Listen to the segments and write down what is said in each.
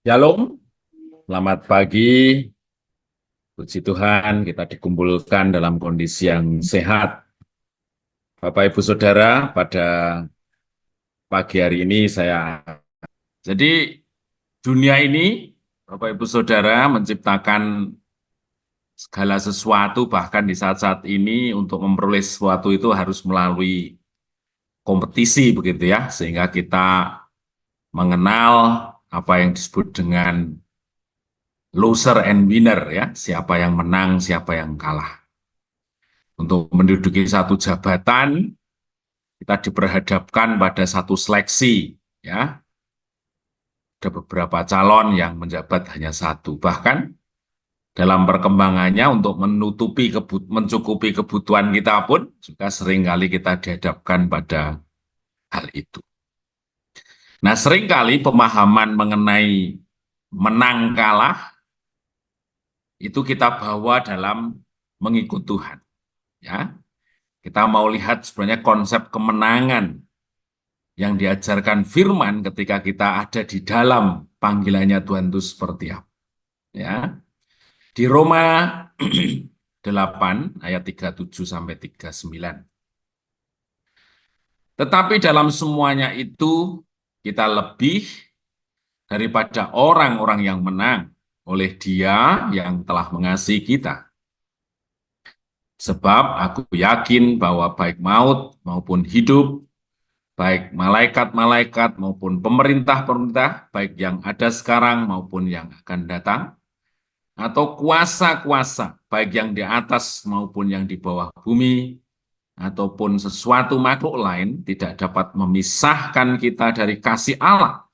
Shalom, selamat pagi. Puji Tuhan, kita dikumpulkan dalam kondisi yang sehat. Bapak Ibu Saudara, pada pagi hari ini jadi dunia ini, Bapak Ibu Saudara, menciptakan segala sesuatu, bahkan di saat-saat ini untuk memperoleh sesuatu itu harus melalui kompetisi begitu ya, sehingga kita mengenal apa yang disebut dengan loser and winner ya, siapa yang menang, siapa yang kalah. Untuk menduduki satu jabatan, kita diperhadapkan pada satu seleksi, ya. Ada beberapa calon yang menjabat hanya satu. Bahkan dalam perkembangannya untuk mencukupi kebutuhan kita pun juga seringkali kita dihadapkan pada hal itu. Nah, seringkali pemahaman mengenai menang kalah itu kita bawa dalam mengikut Tuhan, ya. Kita mau lihat sebenarnya konsep kemenangan yang diajarkan firman ketika kita ada di dalam panggilannya Tuhan itu seperti apa. Ya. Di Roma 8 ayat 37 sampai 39. Tetapi dalam semuanya itu kita lebih daripada orang-orang yang menang oleh Dia yang telah mengasihi kita. Sebab aku yakin bahwa baik maut maupun hidup, baik malaikat-malaikat maupun pemerintah-pemerintah, baik yang ada sekarang maupun yang akan datang, atau kuasa-kuasa, baik yang di atas maupun yang di bawah bumi, ataupun sesuatu makhluk lain, tidak dapat memisahkan kita dari kasih Allah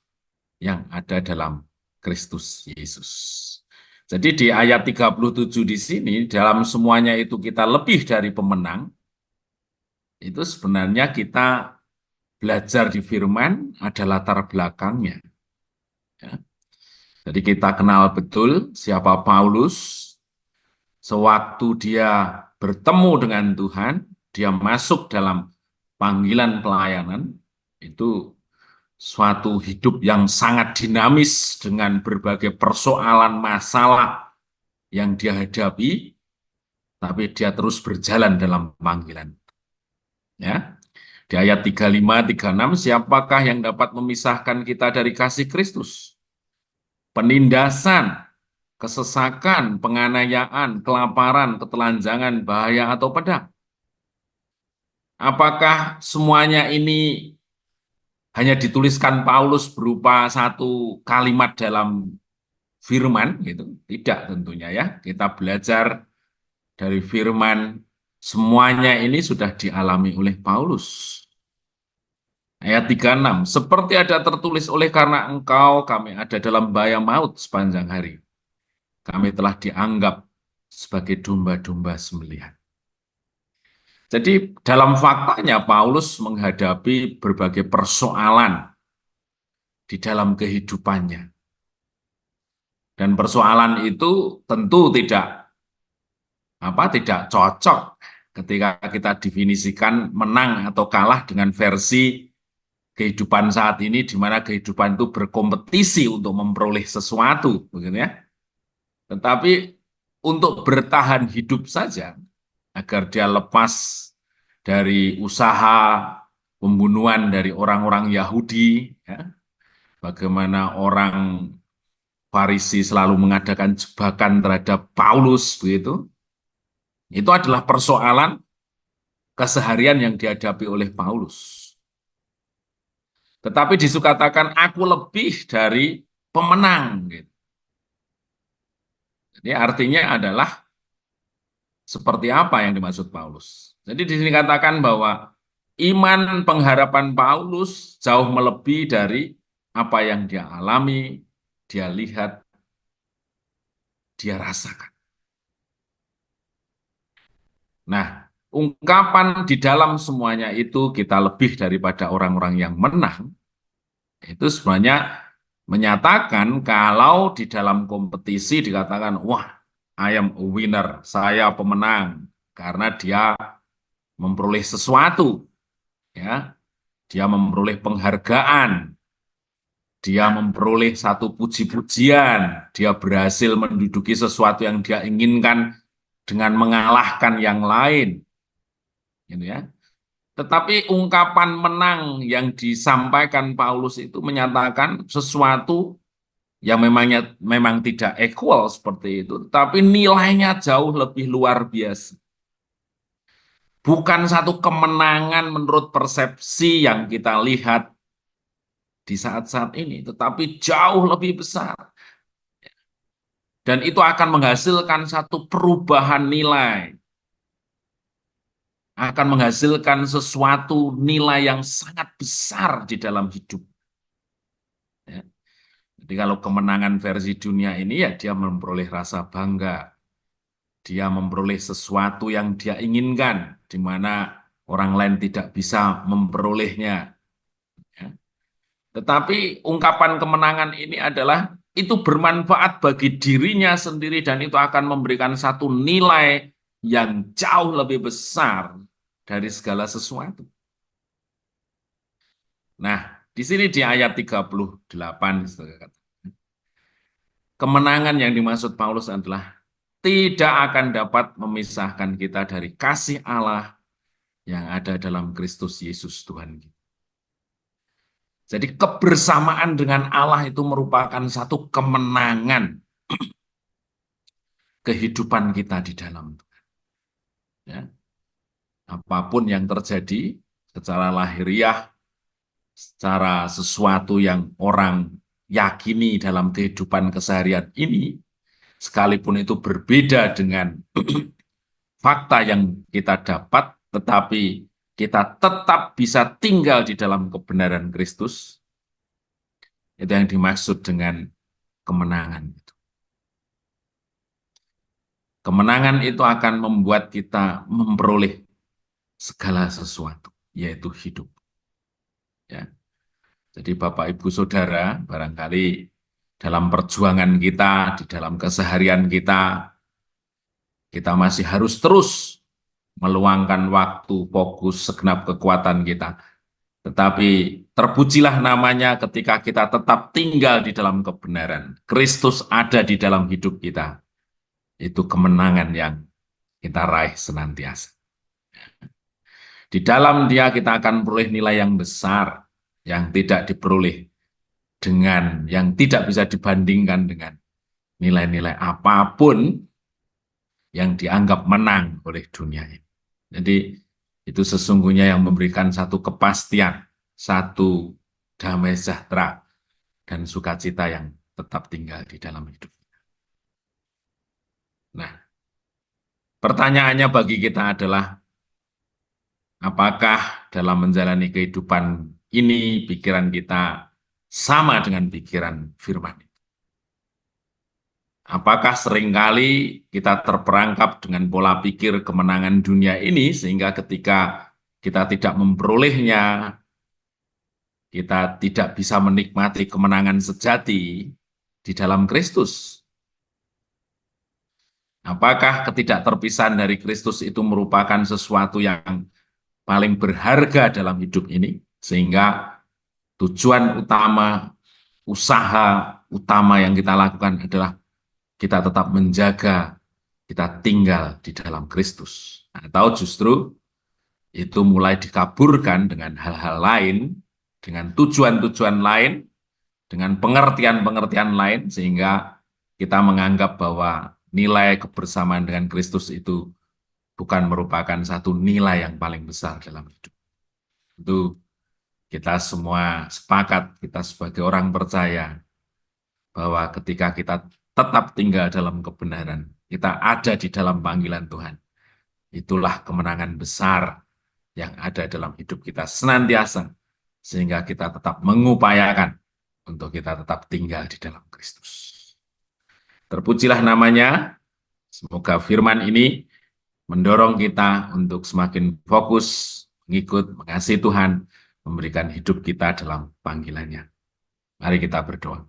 yang ada dalam Kristus Yesus. Jadi di ayat 37 di sini, dalam semuanya itu kita lebih dari pemenang, itu sebenarnya kita belajar di firman ada latar belakangnya. Ya. Jadi kita kenal betul siapa Paulus. Sewaktu dia bertemu dengan Tuhan, dia masuk dalam panggilan pelayanan, itu suatu hidup yang sangat dinamis dengan berbagai persoalan masalah yang dia hadapi, tapi dia terus berjalan dalam panggilan. Ya. Di ayat 35, 36, siapakah yang dapat memisahkan kita dari kasih Kristus? Penindasan, kesesakan, penganiayaan, kelaparan, ketelanjangan, bahaya, atau pedang. Apakah semuanya ini hanya dituliskan Paulus berupa satu kalimat dalam firman? Gitu? Tidak tentunya ya. Kita belajar dari firman, semuanya ini sudah dialami oleh Paulus. Ayat 36, seperti ada tertulis, oleh karena engkau kami ada dalam bahaya maut sepanjang hari. Kami telah dianggap sebagai domba-domba sembelihan. Jadi dalam faktanya Paulus menghadapi berbagai persoalan di dalam kehidupannya. Dan persoalan itu tentu tidak cocok ketika kita definisikan menang atau kalah dengan versi kehidupan saat ini, di mana kehidupan itu berkompetisi untuk memperoleh sesuatu, begitu ya. Tetapi untuk bertahan hidup saja, agar dia lepas dari usaha pembunuhan dari orang-orang Yahudi, ya, bagaimana orang Farisi selalu mengadakan jebakan terhadap Paulus, begitu. Itu adalah persoalan keseharian yang dihadapi oleh Paulus. Tetapi disukatakan aku lebih dari pemenang. Gitu. Jadi artinya adalah seperti apa yang dimaksud Paulus. Jadi di sini katakan bahwa iman pengharapan Paulus jauh melebihi dari apa yang dia alami, dia lihat, dia rasakan. Nah, ungkapan di dalam semuanya itu kita lebih daripada orang-orang yang menang, itu sebenarnya menyatakan kalau di dalam kompetisi dikatakan, wah, I am a winner, saya pemenang, karena dia memperoleh sesuatu, ya, dia memperoleh penghargaan, dia memperoleh satu puji-pujian, dia berhasil menduduki sesuatu yang dia inginkan dengan mengalahkan yang lain, gitu ya. Tetapi ungkapan menang yang disampaikan Paulus itu menyatakan sesuatu yang memang tidak equal seperti itu, tapi nilainya jauh lebih luar biasa. Bukan satu kemenangan menurut persepsi yang kita lihat di saat-saat ini, tetapi jauh lebih besar. Dan itu akan menghasilkan satu perubahan nilai, akan menghasilkan sesuatu nilai yang sangat besar di dalam hidup. Ya. Jadi kalau kemenangan versi dunia ini, ya dia memperoleh rasa bangga, dia memperoleh sesuatu yang dia inginkan, di mana orang lain tidak bisa memperolehnya. Ya. Tetapi ungkapan kemenangan ini adalah itu bermanfaat bagi dirinya sendiri dan itu akan memberikan satu nilai yang jauh lebih besar dari segala sesuatu. Nah, di sini di ayat 38, kemenangan yang dimaksud Paulus adalah tidak akan dapat memisahkan kita dari kasih Allah yang ada dalam Kristus Yesus Tuhan kita. Jadi kebersamaan dengan Allah itu merupakan satu kemenangan kehidupan kita di dalam Tuhan. Ya. Apapun yang terjadi secara lahiriah, secara sesuatu yang orang yakini dalam kehidupan keseharian ini, sekalipun itu berbeda dengan fakta yang kita dapat, tetapi kita tetap bisa tinggal di dalam kebenaran Kristus. Itu yang dimaksud dengan kemenangan. Kemenangan itu akan membuat kita memperoleh segala sesuatu, yaitu hidup. Ya. Jadi Bapak Ibu Saudara, barangkali dalam perjuangan kita, di dalam keseharian kita masih harus terus meluangkan waktu, fokus, segenap kekuatan kita. Tetapi terpujilah namanya ketika kita tetap tinggal di dalam kebenaran. Kristus ada di dalam hidup kita. Itu kemenangan yang kita raih senantiasa. Di dalam dia kita akan peroleh nilai yang besar, yang tidak diperoleh dengan, yang tidak bisa dibandingkan dengan nilai-nilai apapun yang dianggap menang oleh dunia ini. Jadi itu sesungguhnya yang memberikan satu kepastian, satu damai sejahtera, dan sukacita yang tetap tinggal di dalam hidup. Nah, pertanyaannya bagi kita adalah, apakah dalam menjalani kehidupan ini pikiran kita sama dengan pikiran firman itu? Apakah seringkali kita terperangkap dengan pola pikir kemenangan dunia ini sehingga ketika kita tidak memperolehnya, kita tidak bisa menikmati kemenangan sejati di dalam Kristus? Apakah ketidakterpisahan dari Kristus itu merupakan sesuatu yang paling berharga dalam hidup ini, sehingga tujuan utama, usaha utama yang kita lakukan adalah kita tetap menjaga, kita tinggal di dalam Kristus. Atau justru itu mulai dikaburkan dengan hal-hal lain, dengan tujuan-tujuan lain, dengan pengertian-pengertian lain, sehingga kita menganggap bahwa nilai kebersamaan dengan Kristus itu bukan merupakan satu nilai yang paling besar dalam hidup. Itu kita semua sepakat, kita sebagai orang percaya, bahwa ketika kita tetap tinggal dalam kebenaran, kita ada di dalam panggilan Tuhan. Itulah kemenangan besar yang ada dalam hidup kita senantiasa, sehingga kita tetap mengupayakan untuk kita tetap tinggal di dalam Kristus. Terpujilah namanya, semoga firman ini mendorong kita untuk semakin fokus, mengikut, mengasihi Tuhan, memberikan hidup kita dalam panggilannya. Mari kita berdoa.